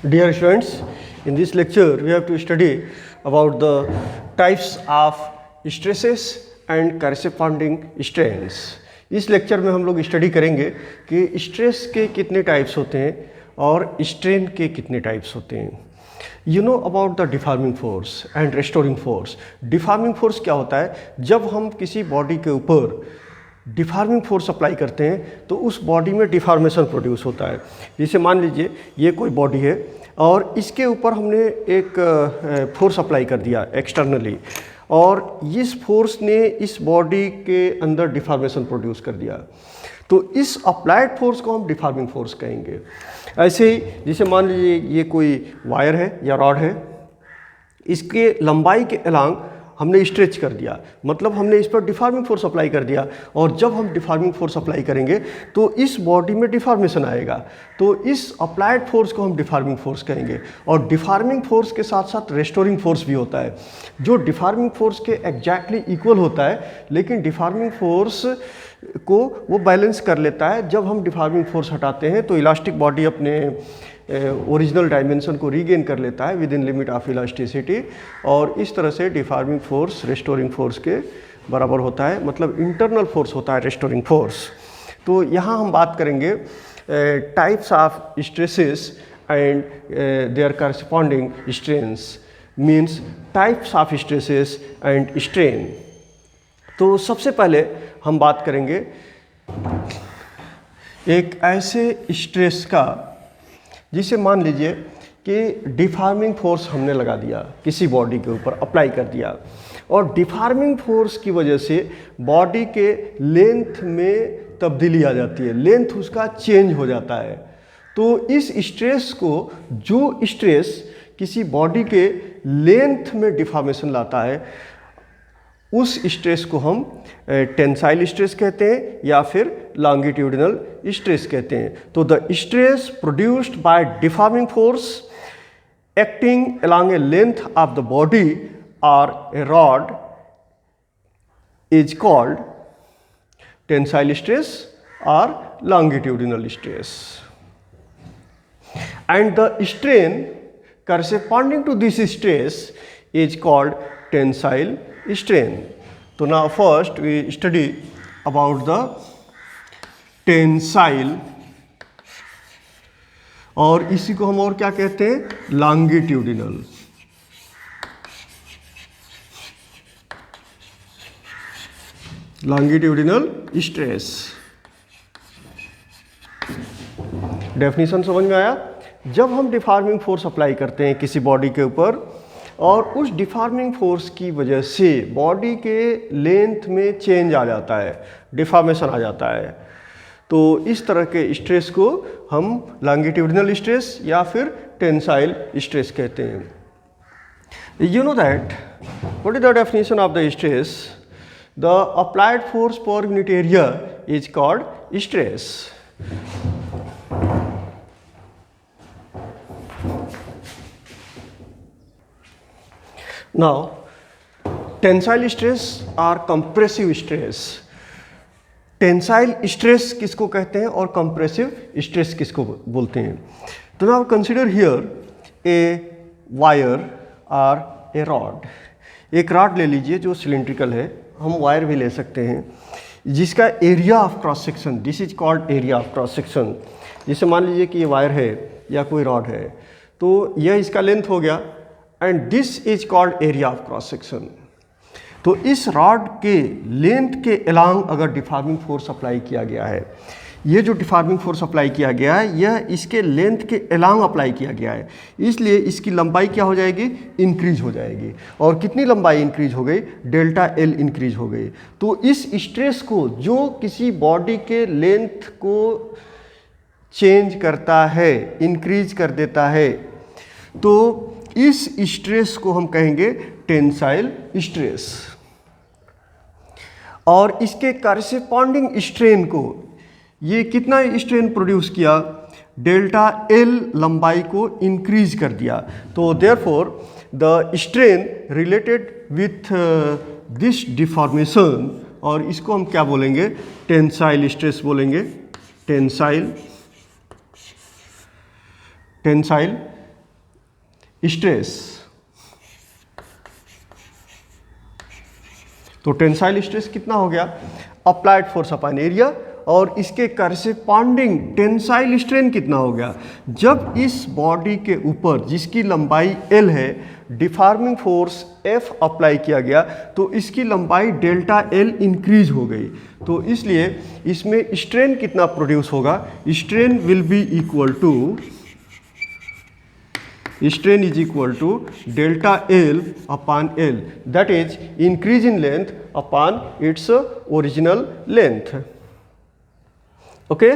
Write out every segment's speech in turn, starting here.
Dear students, in this lecture we have to study about the types of stresses and corresponding strains. इस lecture में हम लोग study करेंगे कि stress के कितने टाइप्स होते हैं और स्ट्रेन के कितने टाइप्स होते हैं. You know about the deforming force and restoring force. Deforming force क्या होता है? जब हम किसी बॉडी के ऊपर डिफॉर्मिंग फोर्स अप्लाई करते हैं तो उस बॉडी में डिफॉर्मेशन प्रोड्यूस होता है. जैसे मान लीजिए ये कोई बॉडी है और इसके ऊपर हमने एक फोर्स अप्लाई कर दिया एक्सटर्नली, और इस फोर्स ने इस बॉडी के अंदर डिफॉर्मेशन प्रोड्यूस कर दिया, तो इस अप्लाइड फोर्स को हम डिफॉर्मिंग फोर्स कहेंगे. ऐसे ही जैसे मान लीजिए ये कोई वायर है या रॉड है, इसके लंबाई के अलांग हमने स्ट्रेच कर दिया, मतलब हमने इस पर डिफॉर्मिंग फोर्स अप्लाई कर दिया, और जब हम डिफॉर्मिंग फोर्स अप्लाई करेंगे तो इस बॉडी में डिफॉर्मेशन आएगा, तो इस अप्लाइड फोर्स को हम डिफॉर्मिंग फोर्स कहेंगे. और डिफॉर्मिंग फोर्स के साथ साथ रेस्टोरिंग फोर्स भी होता है, जो डिफॉर्मिंग फोर्स के एग्जैक्टली इक्वल होता है, लेकिन डिफॉर्मिंग फोर्स को वो बैलेंस कर लेता है. जब हम डिफॉर्मिंग फोर्स हटाते हैं तो इलास्टिक बॉडी अपने ओरिजिनल डायमेंशन को रीगेन कर लेता है with in limit of elasticity, और इस तरह से डिफॉर्मिंग फोर्स रेस्टोरिंग फोर्स के बराबर होता है, मतलब इंटरनल फोर्स होता है रेस्टोरिंग फोर्स. तो यहाँ हम बात करेंगे types of stresses and their corresponding strains, means types of stresses and strain. तो सबसे पहले हम बात करेंगे एक ऐसे स्ट्रेस का जिसे मान लीजिए कि डिफॉर्मिंग फोर्स हमने लगा दिया, किसी बॉडी के ऊपर अप्लाई कर दिया, और डिफॉर्मिंग फोर्स की वजह से बॉडी के लेंथ में तब्दीली आ जाती है, लेंथ उसका चेंज हो जाता है. तो इस स्ट्रेस को, जो स्ट्रेस किसी बॉडी के लेंथ में डिफॉर्मेशन लाता है, उस स्ट्रेस को हम टेंसाइल स्ट्रेस कहते हैं या फिर लॉन्गिट्यूडिनल स्ट्रेस कहते हैं. तो the stress produced by deforming force acting along a length of the body or a rod is called tensile stress or longitudinal stress, and the strain corresponding to this stress is called tensile strain. So now first we study about the tensile, और इसी को हम और क्या कहते हैं? Longitudinal. Longitudinal stress. Definition समझ में आया? जब हम डिफॉर्मिंग फोर्स अप्लाई करते हैं किसी बॉडी के ऊपर, और उस डिफॉर्मिंग फोर्स की वजह से बॉडी के लेंथ में चेंज आ जाता है, डिफॉर्मेशन आ जाता है, तो इस तरह के स्ट्रेस को हम लॉन्गिट्यूडिनल स्ट्रेस या फिर टेंसाइल स्ट्रेस कहते हैं. You know that what is the definition of the stress? The applied force per unit area is called stress. Now, tensile stress और कंप्रेसिव स्ट्रेस. टेंसाइल स्ट्रेस किसको कहते हैं और कंप्रेसिव स्ट्रेस किसको बोलते हैं? तो now consider here a wire और ए रॉड. एक रॉड ले लीजिए जो सिलिंड्रिकल है, हम वायर भी ले सकते हैं, जिसका area of cross section, this is called area of cross section. जैसे मान लीजिए कि ये वायर है या कोई रॉड है, तो यह इसका लेंथ हो गया, and this is called area of cross section. तो इस रॉड के लेंथ के अलांग अगर डिफॉर्मिंग फोर्स अप्लाई किया गया है, ये जो डिफॉर्मिंग फोर्स अप्लाई किया गया है यह इसके लेंथ के अलांग अप्लाई किया गया है, इसलिए इसकी लंबाई क्या हो जाएगी? इंक्रीज हो जाएगी. और कितनी लंबाई इंक्रीज हो गई? डेल्टा एल इंक्रीज हो गई. तो इस स्ट्रेस को, जो किसी बॉडी के लेंथ को चेंज करता है, इंक्रीज कर देता है, तो इस स्ट्रेस को हम कहेंगे टेंसाइल स्ट्रेस. और इसके कॉरेस्पॉन्डिंग स्ट्रेन को, ये कितना स्ट्रेन प्रोड्यूस किया? डेल्टा एल लंबाई को इंक्रीज कर दिया. तो therefore the strain related with this deformation, और इसको हम क्या बोलेंगे? टेंसाइल स्ट्रेस बोलेंगे. Tensile stress. तो टेंसाइल स्ट्रेस कितना हो गया? अप्लाइड फोर्स अपॉन एरिया, और इसके करस्पॉन्डिंग टेंसाइल स्ट्रेन कितना हो गया? जब इस बॉडी के ऊपर जिसकी लंबाई L है डिफॉर्मिंग फोर्स F अप्लाई किया गया तो इसकी लंबाई डेल्टा L इंक्रीज हो गई, तो इसलिए इसमें स्ट्रेन कितना प्रोड्यूस होगा? Strain will be equal to, strain is equal to delta L upon L, that is increase in length upon its original length. Okay?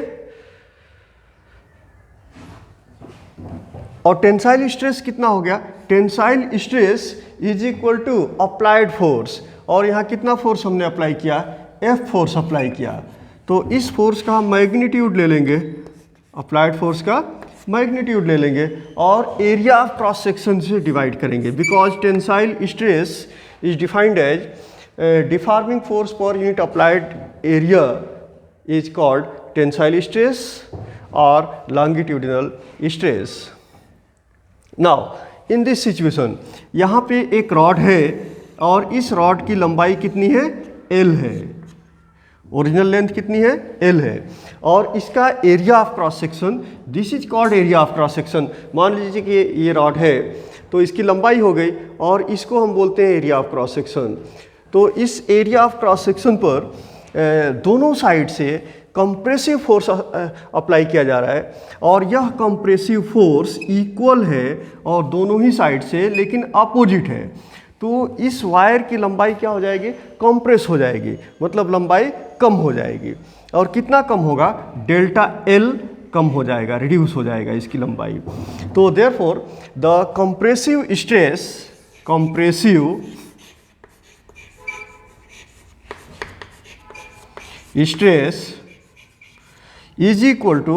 और टेंसाइल स्ट्रेस कितना हो गया? Tensile stress is equal to applied force, और यहाँ कितना force हमने apply किया? F force apply किया, तो इस फोर्स का हम मैग्नीट्यूड ले लेंगे, अप्लाइड फोर्स का मैग्नीट्यूड ले लेंगे और एरिया ऑफ क्रॉस सेक्शन से डिवाइड करेंगे, because tensile stress is defined as deforming force per unit applied area is called tensile stress और longitudinal stress. Now in this situation यहाँ पे एक रॉड है और इस रॉड की लंबाई कितनी है? L है, ओरिजिनल लेंथ कितनी है? L है, और इसका area of cross section, this is called area of cross section. मान लीजिए कि ये रॉड है तो इसकी लंबाई हो गई और इसको हम बोलते हैं एरिया ऑफ क्रॉस सेक्शन। तो इस एरिया ऑफ क्रॉस सेक्शन पर दोनों साइड से कंप्रेसिव फोर्स अप्लाई किया जा रहा है, और यह कंप्रेसिव फोर्स इक्वल है और दोनों ही साइड से लेकिन अपोजिट है, तो इस वायर की लंबाई क्या हो जाएगी? कंप्रेस हो जाएगी, मतलब लंबाई कम हो जाएगी। और कितना कम होगा? डेल्टा L कम हो जाएगा, रिड्यूस हो जाएगा इसकी लंबाई। तो therefore the compressive stress is equal to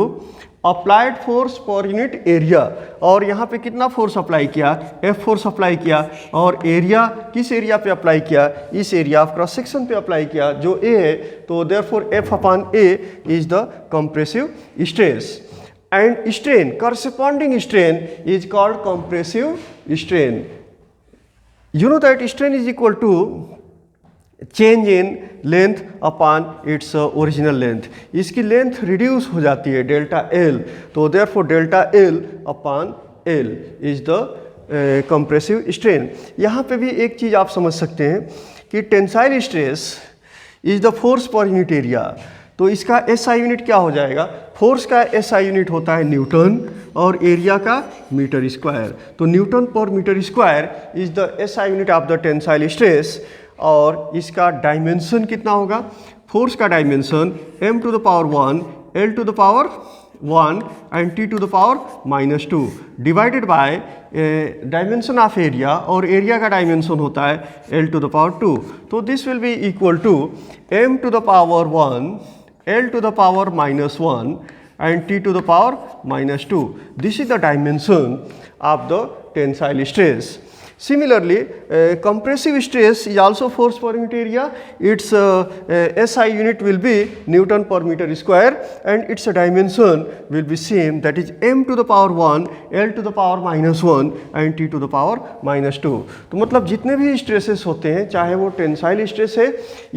applied force per unit area, और यहाँ पे कितना फोर्स अप्लाई किया? F फोर्स अप्लाई किया, और एरिया किस एरिया पे अप्लाई किया? इस एरिया ऑफ क्रॉस सेक्शन पे अप्लाई किया जो A है, तो therefore F upon A is the compressive stress, and strain, corresponding strain is called compressive strain. You know that strain is equal to change in length upon its original length, इसकी length reduce हो जाती है delta L, तो therefore delta L upon L is the compressive strain. यहाँ पे भी एक चीज़ आप समझ सकते हैं कि tensile stress is the force per unit area, तो इसका SI यूनिट क्या हो जाएगा? फोर्स का SI यूनिट होता है न्यूटन और एरिया का मीटर स्क्वायर, तो newton per metre square is the SI unit of the tensile stress, और इसका डायमेंशन कितना होगा? फोर्स का dimension m to the power 1, L to the power 1 and T to the power -2 divided by dimension of area, और area का dimension होता है L to the power 2, तो this will be equal to m to the power 1, L to the power -1 and T to the power -2. This is the dimension of the tensile stress. Similarly, compressive stress is also force per unit area. Its SI unit will be Newton per meter square, and its dimension will be same, that is m to the power 1, L to the power -1 and T to the power -2. तो मतलब जितने भी stresses होते हैं, चाहे वो tensile stress है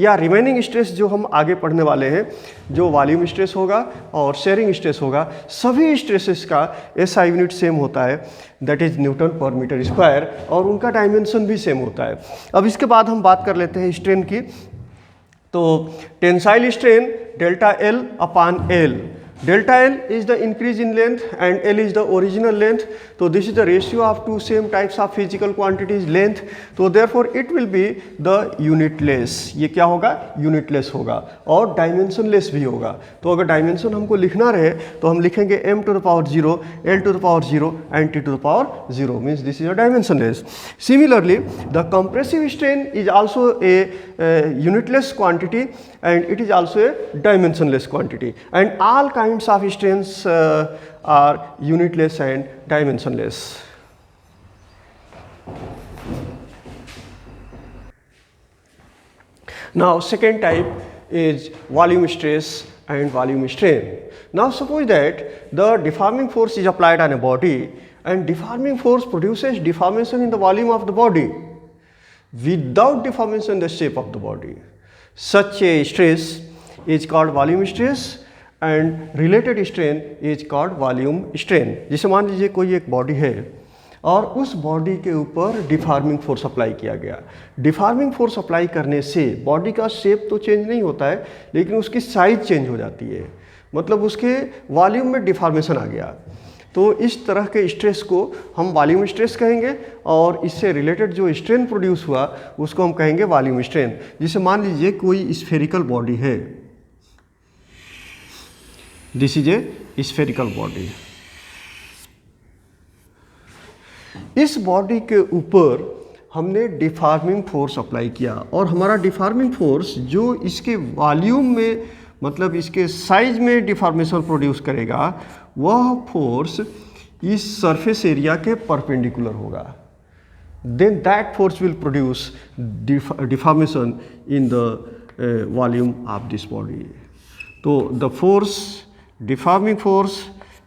या रिमेनिंग स्ट्रेस जो हम आगे पढ़ने वाले हैं, जो वॉल्यूम स्ट्रेस होगा और शेयरिंग स्ट्रेस होगा, सभी स्ट्रेसेस का SI यूनिट सेम होता है, that is Newton per metre square, और उनका डायमेंशन भी सेम होता है। अब इसके बाद हम बात कर लेते हैं स्ट्रेन की। तो tensile strain delta L upon L, delta L is the increase in length and L is the original length, so this is the ratio of two same types of physical quantities length, so therefore it will be the unitless। ये क्या होगा? unitless होगा और dimensionless भी होगा। तो अगर dimension हमको लिखना रहे तो हम लिखेंगे m to the power 0, L to the power 0 and T to the power 0, means this is a dimensionless। Similarly, the compressive strain is also a unitless quantity and it is also a dimensionless quantity, and all kinds of strains are unitless and dimensionless. Now second type is volume stress and volume strain. Now suppose that the deforming force is applied on a body and deforming force produces deformation in the volume of the body without deformation in the shape of the body. Such a stress is called volume stress and related strain is called volume strain. जैसे मान लीजिए कोई एक body है और उस body के ऊपर डिफॉर्मिंग फोर्स अप्लाई किया गया। डिफॉर्मिंग फोर्स अप्लाई करने से बॉडी का शेप तो चेंज नहीं होता है, लेकिन उसकी साइज चेंज हो जाती है, मतलब उसके वॉल्यूम में डिफॉर्मेशन आ गया। तो इस तरह के स्ट्रेस को हम वॉल्यूम स्ट्रेस कहेंगे और इससे रिलेटेड जो स्ट्रेन प्रोड्यूस हुआ उसको हम कहेंगे वॉल्यूम स्ट्रेन। जिसे मान लीजिए कोई स्फेरिकल बॉडी है, this is A spherical body. इस बॉडी के ऊपर हमने डिफॉर्मिंग फोर्स अप्लाई किया और हमारा डिफॉर्मिंग फोर्स जो इसके वॉल्यूम में, मतलब इसके साइज में डिफॉर्मेशन प्रोड्यूस करेगा, वह फोर्स इस सरफेस एरिया के परपेंडिकुलर होगा। Then that force will produce deformation in the volume of this body. तो the force, deforming force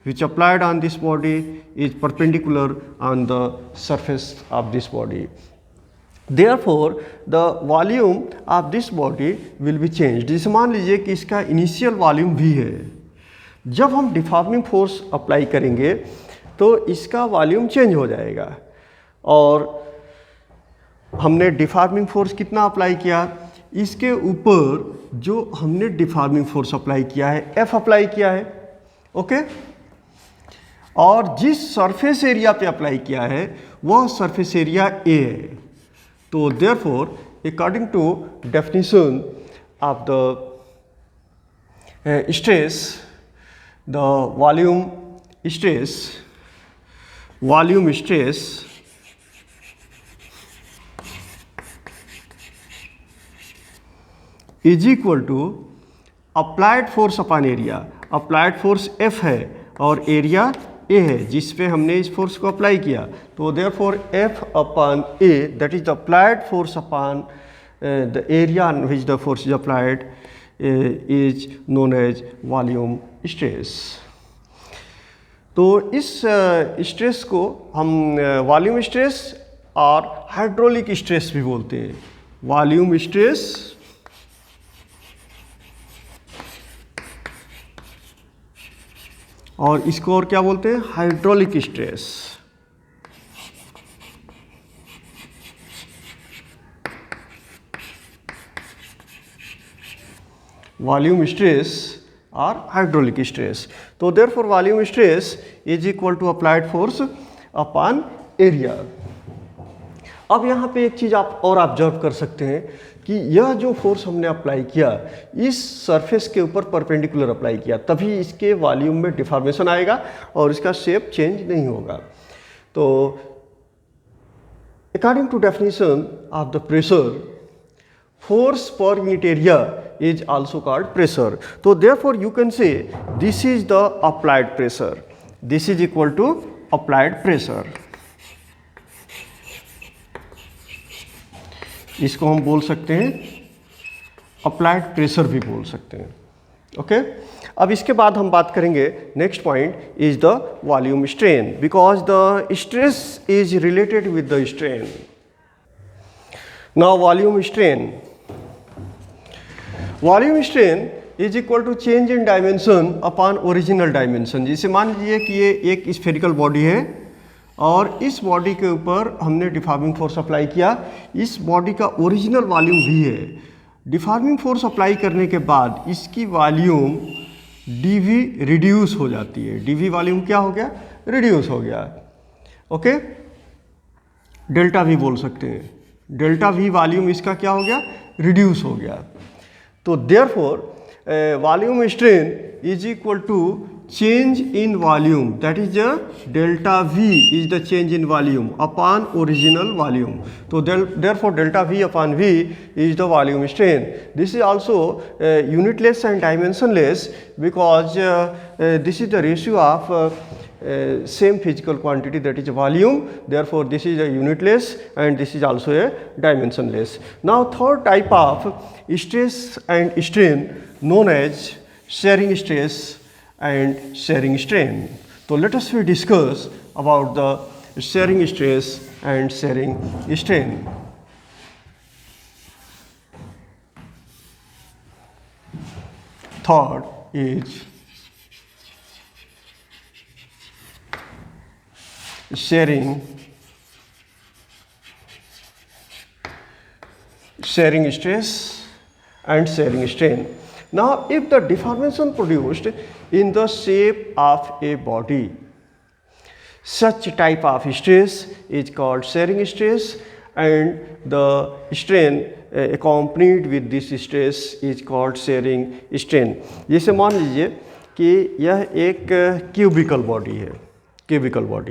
which applied on this body is perpendicular on the surface of this body. Therefore, the volume of this body will be changed. जैसे मान लीजिए कि इसका initial volume V है, जब हम deforming force apply करेंगे तो इसका वॉल्यूम चेंज हो जाएगा। और हमने डिफॉर्मिंग फोर्स कितना अप्लाई किया, इसके ऊपर जो हमने डिफॉर्मिंग फोर्स अप्लाई किया है F अप्लाई किया है, ओके। और जिस सरफेस एरिया पे अप्लाई किया है वह सरफेस एरिया A है। तो therefore according to definition of the stress, the volume stress is equal to applied force upon area. Applied force F है और एरिया A है जिस पे हमने इस फोर्स को अप्लाई किया। तो therefore F upon A that is the applied force upon the area on which the force is applied is known as volume stress. तो इस स्ट्रेस को हम वॉल्यूम स्ट्रेस और हाइड्रोलिक स्ट्रेस भी बोलते हैं। वॉल्यूम स्ट्रेस और इसको और क्या बोलते हैं, हाइड्रोलिक स्ट्रेस। वॉल्यूम स्ट्रेस और हाइड्रोलिक स्ट्रेस। तो therefore volume stress is equal to applied force upon area. अब यहाँ पे एक चीज़ आप और ऑब्जर्व कर सकते हैं कि यह जो फोर्स हमने अप्लाई किया इस सरफेस के ऊपर परपेंडिकुलर अप्लाई किया, तभी इसके वॉल्यूम में डिफॉर्मेशन आएगा और इसका शेप चेंज नहीं होगा। तो according to definition of the pressure, force per unit area is also called pressure. तो therefore you can say this is the applied pressure, this is equal to applied pressure. इसको हम बोल सकते हैं applied pressure भी बोल सकते हैं, ओके। अब इसके बाद हम बात करेंगे, next point is the volume strain, because the stress is related with the strain. Now volume strain is equal to change in dimension upon original dimension. जैसे मान लीजिए कि ये एक स्फेरिकल बॉडी है और इस बॉडी के ऊपर हमने डिफॉर्मिंग फोर्स अप्लाई किया। इस बॉडी का ओरिजिनल वॉल्यूम V है। डिफॉर्मिंग फोर्स अप्लाई करने के बाद इसकी वॉल्यूम dV रिड्यूस हो जाती है। dV वॉल्यूम क्या हो गया, रिड्यूस हो गया, ओके। डेल्टा V बोल सकते हैं, डेल्टा V वॉल्यूम इसका क्या हो गया, रिड्यूस हो गया। तो therefore volume strain is equal to change in volume, that is the delta V is the change in volume upon original volume. So therefore delta V upon V is the volume strain. This is also unitless and dimensionless because this is the ratio of same physical quantity, that is volume. Therefore this is a unitless and this is also a dimensionless. Now third type of stress and strain known as shearing stress and shearing strain. So let us we discuss about the shearing stress and shearing strain. Third is shearing stress and shearing strain. Now if the deformation produced in the shape of a body, such type of stress is called shearing stress, and the strain accompanied with this stress is called shearing strain. जैसे मान लीजिए कि यह एक cubical body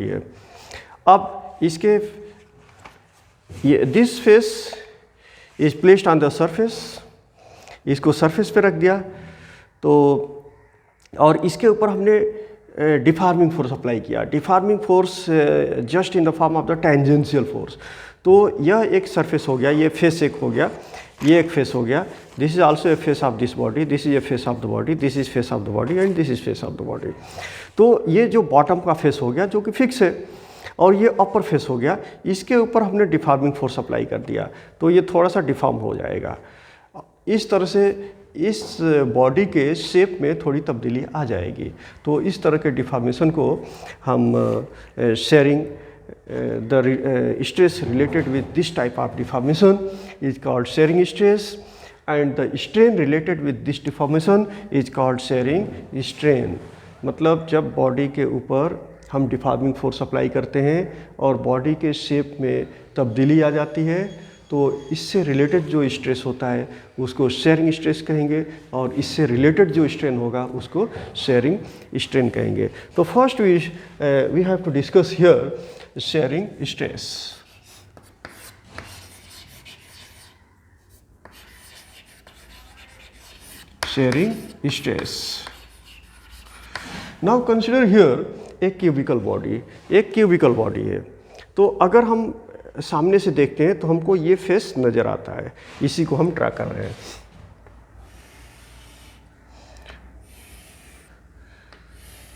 है, अब इसके this face is placed on the surface, इसको सरफेस पे रख दिया तो, और इसके ऊपर हमने डिफॉर्मिंग फोर्स अप्लाई किया, deforming force just in the form of the tangential force. तो यह एक सरफेस हो गया, ये फेस एक हो गया, ये एक फेस हो गया, this is also a face of this body, this is a face of the body, this is face of the body and this is face of the body. तो ये जो बॉटम का फेस हो गया जो कि फिक्स है, और ये अपर फेस हो गया, इसके ऊपर हमने डिफॉर्मिंग फोर्स अप्लाई कर दिया तो ये थोड़ा सा डिफॉर्म हो जाएगा। इस तरह से इस बॉडी के शेप में थोड़ी तब्दीली आ जाएगी। तो इस तरह के डिफॉर्मेशन को हम sharing the stress related with this type of deformation is called sharing stress, and the strain related with this deformation is called sharing strain. मतलब जब बॉडी के ऊपर हम डिफॉर्मिंग फोर्स अप्लाई करते हैं और बॉडी के शेप में तब्दीली आ जाती है, तो इससे रिलेटेड जो स्ट्रेस होता है उसको शेयरिंग स्ट्रेस कहेंगे, और इससे रिलेटेड जो स्ट्रेन होगा उसको शेयरिंग स्ट्रेन कहेंगे। तो first we have to discuss here shearing stress. Shearing stress. Now consider here एक क्यूबिकल बॉडी है। तो अगर हम सामने से देखते हैं तो हमको ये फेस नज़र आता है, इसी को हम ट्रा कर रहे हैं।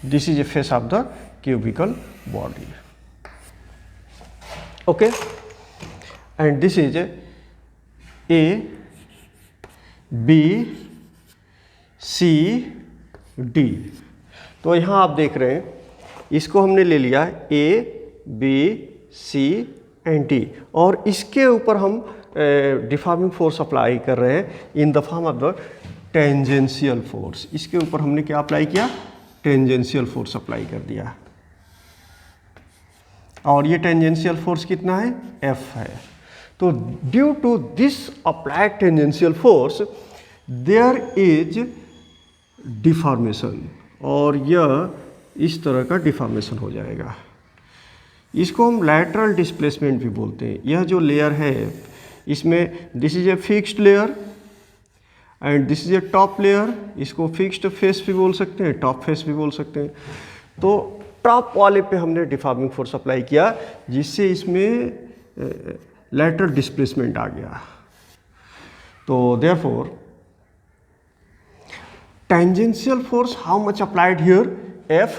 This is a face of the cubical body, okay, and this is A B C D. तो यहाँ आप देख रहे हैं इसको हमने ले लिया A B C and D, और इसके ऊपर हम डिफॉर्मिंग फोर्स अप्लाई कर रहे हैं in the form of the tangential force. इसके ऊपर हमने क्या अप्लाई किया? टेंजेंशियल फोर्स अप्लाई कर दिया, और ये टेंजेंशियल फोर्स कितना है? F है। तो due to this applied tangential force there is deformation, और यह इस तरह का डिफॉर्मेशन हो जाएगा। इसको हम लैटरल डिस्प्लेसमेंट भी बोलते हैं। यह जो लेयर है इसमें this is a fixed layer and this is A top layer. इसको फिक्स्ड फेस भी बोल सकते हैं, टॉप फेस भी बोल सकते हैं। तो टॉप वाले पे हमने डिफॉर्मिंग फोर्स अप्लाई किया जिससे इसमें लैटरल डिस्प्लेसमेंट आ गया। तो therefore tangential force how much applied here? F।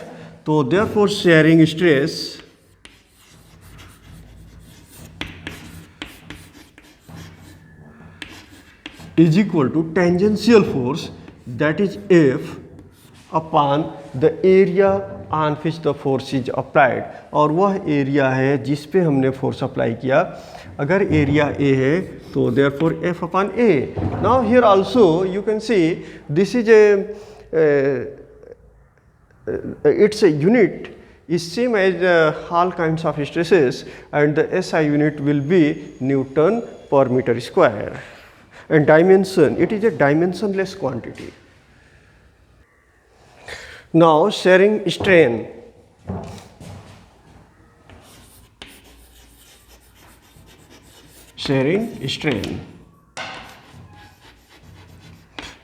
तो therefore sharing stress is equal to tangential force, that is F, upon the area on which the force is applied। और वह area है जिस पे हमने force apply किया। अगर area A है तो therefore F upon A। Now here also you can see this is its a unit is same as all kinds of stresses, and the SI unit will be Newton per meter square, and dimension, it is a dimensionless quantity। Now shearing strain,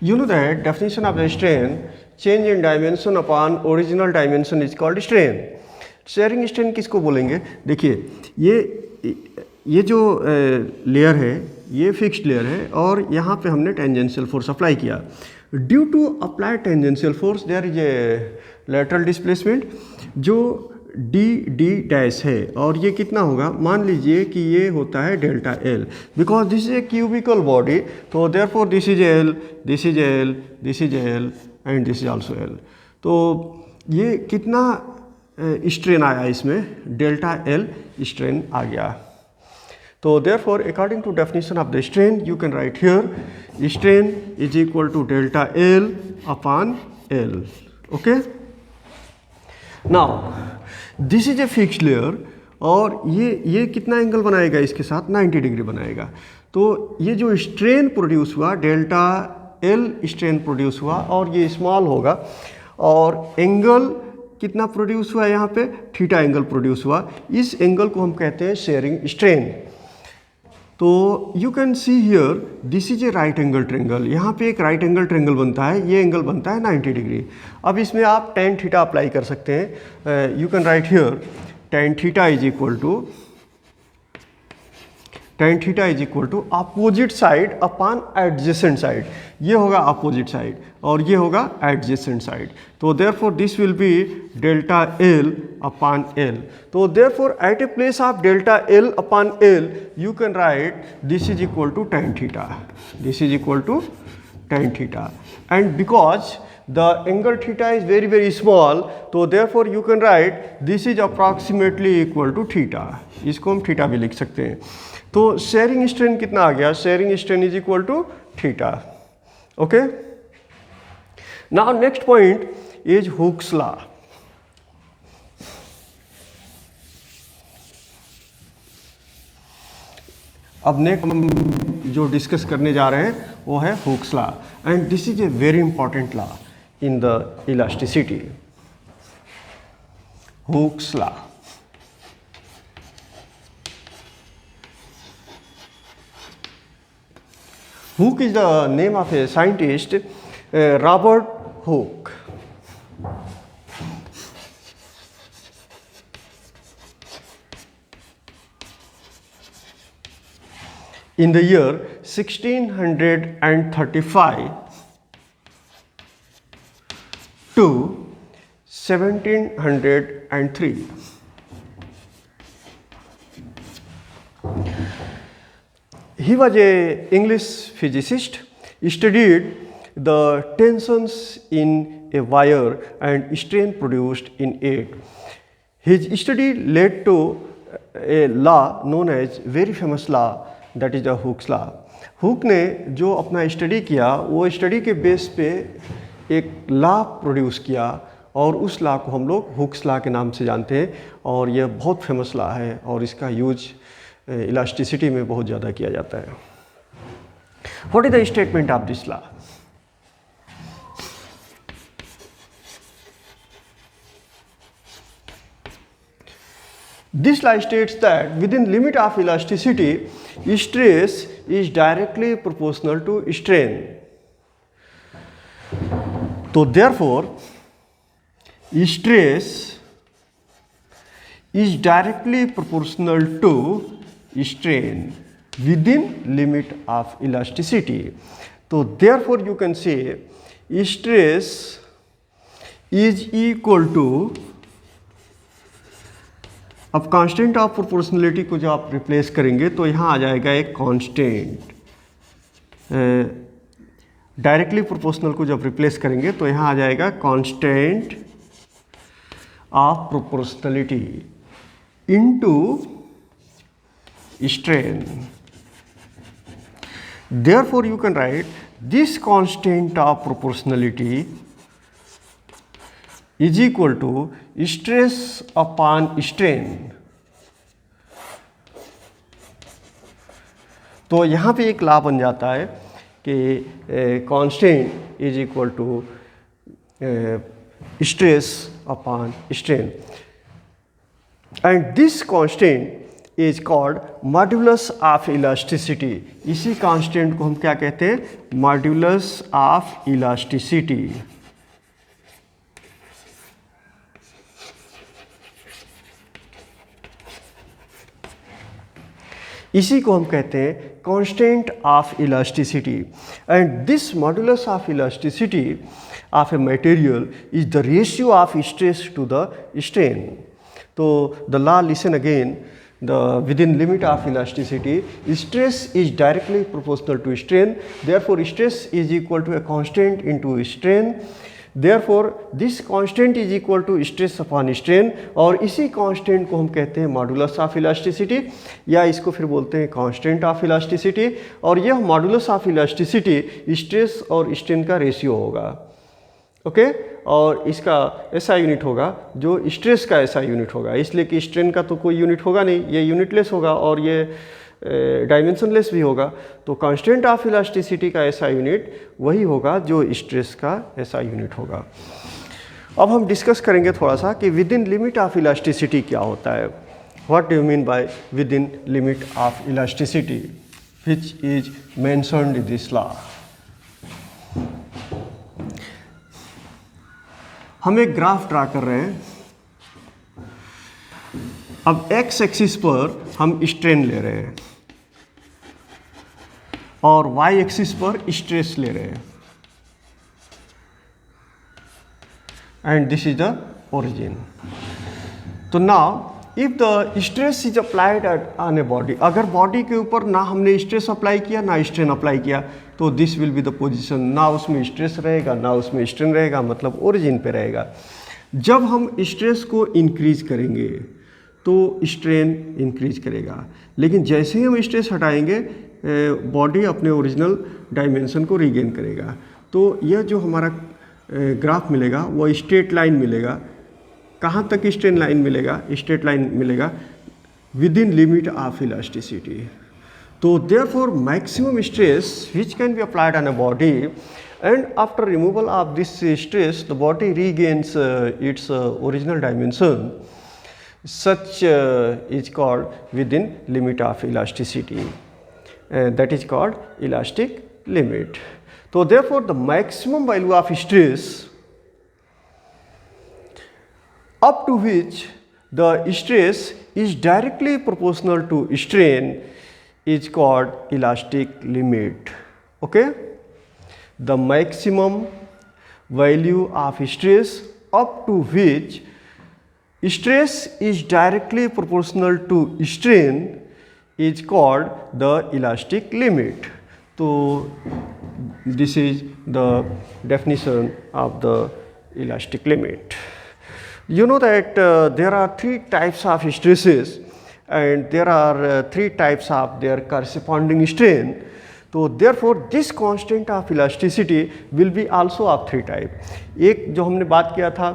you know that definition of the strain, change in dimension upon original dimension is called strain। Sharing strain किसको बोलेंगे? देखिए ये जो layer है ये fixed layer है, और यहाँ पे हमने टेंजेंशियल फोर्स अप्लाई किया। Due to apply tangential force there is a lateral displacement जो डी डैश है, और ये कितना होगा, मान लीजिए कि ये होता है delta L, because this is a cubical body, तो therefore this is L, this is L, this is L and this is also L. तो ये कितना स्ट्रेन आया इसमें, डेल्टा एल स्ट्रेन आ गया। तो therefore according to definition of the strain you can write here strain is equal to delta L upon L. Okay, now this is a fixed layer और ये कितना एंगल बनाएगा इसके साथ, 90 डिग्री बनाएगा। तो ये जो स्ट्रेन प्रोड्यूस हुआ डेल्टा L स्ट्रेन प्रोड्यूस हुआ और ये स्मॉल होगा, और एंगल कितना प्रोड्यूस हुआ यहाँ पे, थीटा एंगल प्रोड्यूस हुआ। इस एंगल को हम कहते हैं शेयरिंग स्ट्रेन। तो you can see here this is A right angle triangle, यहाँ पे एक राइट एंगल ट्रेंगल बनता है, ये एंगल बनता है 90 डिग्री। अब इसमें आप टेन थीटा अप्लाई कर सकते हैं। You can write here tan theta is equal to opposite side upon adjacent side. ये होगा अपोजिट साइड और ये होगा एडजेसेंट साइड। तो therefore this will be delta L upon L. तो therefore at a place of delta L upon L you can write this is equal to tan theta, this is equal to tan theta, and because the angle theta is very very small, so therefore you can write this is approximately equal to theta। इसको हम theta भी लिख सकते हैं। तो sharing strain कितना आ गया, shearing strain is equal to theta. Okay, now next point is Hooke's law. अब नेक्स्ट हम जो डिस्कस करने जा रहे हैं वो है Hooke's law, and this is a very important law in the elasticity, Hooke's law। Hooke is the name of a scientist, Robert Hooke। In the year 1635 to 1703, he was a English physicist, studied the tensions in a wire and strain produced in it. His study led to a law known as very famous law, that is the Hooke's law। Hook ने जो अपना study किया वो study के base पे एक law produce किया, और उस लॉ को हम लोग हुक्स लॉ के नाम से जानते हैं, और यह बहुत फेमस लॉ है और इसका यूज इलास्टिसिटी में बहुत ज़्यादा किया जाता है। What is the statement of this law? This law states that within limit of elasticity, stress is directly proportional to strain। तो therefore stress is directly proportional to strain within limit of elasticity। तो therefore you can say stress is equal to, अब constant of proportionality को जो आप replace करेंगे तो यहाँ आ जाएगा एक कांस्टेंट, डायरेक्टली प्रोपोर्शनल को जब रिप्लेस करेंगे तो यहाँ आ जाएगा constant of proportionality into strain. Therefore you can write this constant of proportionality is equal to stress upon strain. तो यहाँ पे एक लॉ बन जाता है कि constant is equal to stress upon strain, and this constant is called modulus of elasticity. इसी constant को हम क्या कहते हैं? Modulus of elasticity. इसी को हम कहते हैं constant of elasticity. and this modulus of elasticity of a material is the ratio of stress to the strain. So the law, listen again, the within limit of elasticity, stress is directly proportional to strain, therefore stress is equal to a constant into strain, therefore this constant is equal to stress upon strain, और इसी constant को हम कहते हैं modulus of elasticity, या इसको फिर बोलते हैं कांस्टेंट ऑफ इलास्टिसिटी, और यह मॉडुलस ऑफ इलास्टिसिटी स्ट्रेस और स्ट्रेन का रेशियो होगा, ओके और इसका ऐसा यूनिट होगा जो स्ट्रेस का ऐसा यूनिट होगा, इसलिए कि स्ट्रेन का तो कोई यूनिट होगा नहीं, ये यूनिटलेस होगा और ये डायमेंशनलेस भी होगा, तो कांस्टेंट ऑफ इलास्टिसिटी का ऐसा यूनिट वही होगा जो स्ट्रेस का ऐसा यूनिट होगा। अब हम डिस्कस करेंगे थोड़ा सा कि with in limit of elasticity क्या होता है, what do you mean by with in limit of elasticity which is mentioned in this law. हम एक ग्राफ ड्रा कर रहे हैं, अब एक्स एक्सिस पर हम स्ट्रेन ले रहे हैं और वाई एक्सिस पर स्ट्रेस ले रहे हैं, and this is the origin. तो now if the stress is applied on a body, अगर बॉडी के ऊपर ना हमने स्ट्रेस अप्लाई किया ना स्ट्रेन अप्लाई किया, तो this will be the position, ना उसमें स्ट्रेस रहेगा ना उसमें स्ट्रेन रहेगा, मतलब ओरिजिन पे रहेगा। जब हम स्ट्रेस को इंक्रीज करेंगे तो स्ट्रेन इंक्रीज करेगा, लेकिन जैसे ही हम स्ट्रेस हटाएंगे बॉडी अपने ओरिजिनल डायमेंशन को रीगेन करेगा। तो यह जो हमारा ग्राफ मिलेगा वो स्ट्रेट लाइन मिलेगा, कहाँ तक स्ट्रेन लाइन मिलेगा, स्ट्रेट लाइन मिलेगा within limit of elasticity. तो therefore maximum stress which can be applied on a body, and after removal of this stress the body regains its original dimension, such is called within limit of elasticity, that is called elastic limit. So therefore the maximum value of stress up to which the stress is directly proportional to strain is called elastic limit. Okay, the maximum value of stress up to which stress is directly proportional to strain is called the elastic limit. So this is the definition of the elastic limit. You know that there are three types of stresses and there are three types of their corresponding strain. So therefore this constant of elasticity will be also of three type. एक जो हमने बात किया था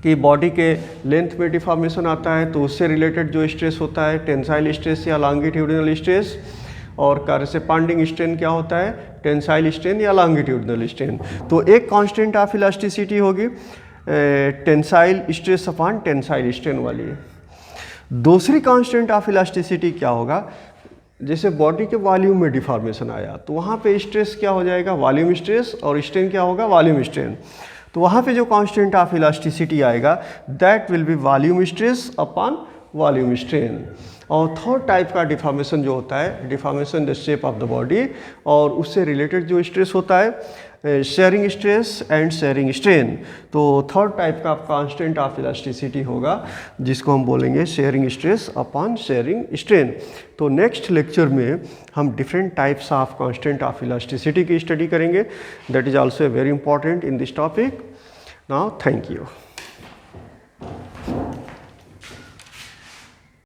कि body के length में deformation आता है तो उससे रिलेटेड जो स्ट्रेस होता है टेंसाइल स्ट्रेस या लॉन्गिट्यूडिनल स्ट्रेस, और कॉरेस्पॉन्डिंग स्ट्रेन क्या होता है, टेंसाइल स्ट्रेन या लॉन्गिट्यूडिनल स्ट्रेन। तो एक कांस्टेंट ऑफ इलास्टिसिटी होगी tensile stress upon tensile strain वाली। दूसरी कांस्टेंट ऑफ इलास्टिसिटी क्या होगा, जैसे बॉडी के वॉल्यूम में डिफॉर्मेशन आया तो वहाँ पे स्ट्रेस क्या हो जाएगा, वॉल्यूम स्ट्रेस, और स्ट्रेन क्या होगा, वॉल्यूम स्ट्रेन। तो वहाँ पे जो कांस्टेंट ऑफ इलास्टिसिटी आएगा that will be volume stress upon volume strain. और थर्ड टाइप का डिफॉर्मेशन जो होता है, deformation the shape of the body, और उससे रिलेटेड जो स्ट्रेस होता है sharing stress and sharing strain. तो थर्ड टाइप का कांस्टेंट ऑफ इलास्टिसिटी होगा जिसको हम बोलेंगे sharing stress upon sharing strain. तो नेक्स्ट लेक्चर में हम different types of constant of elasticity की स्टडी करेंगे, that is also very important in this topic. Now thank you.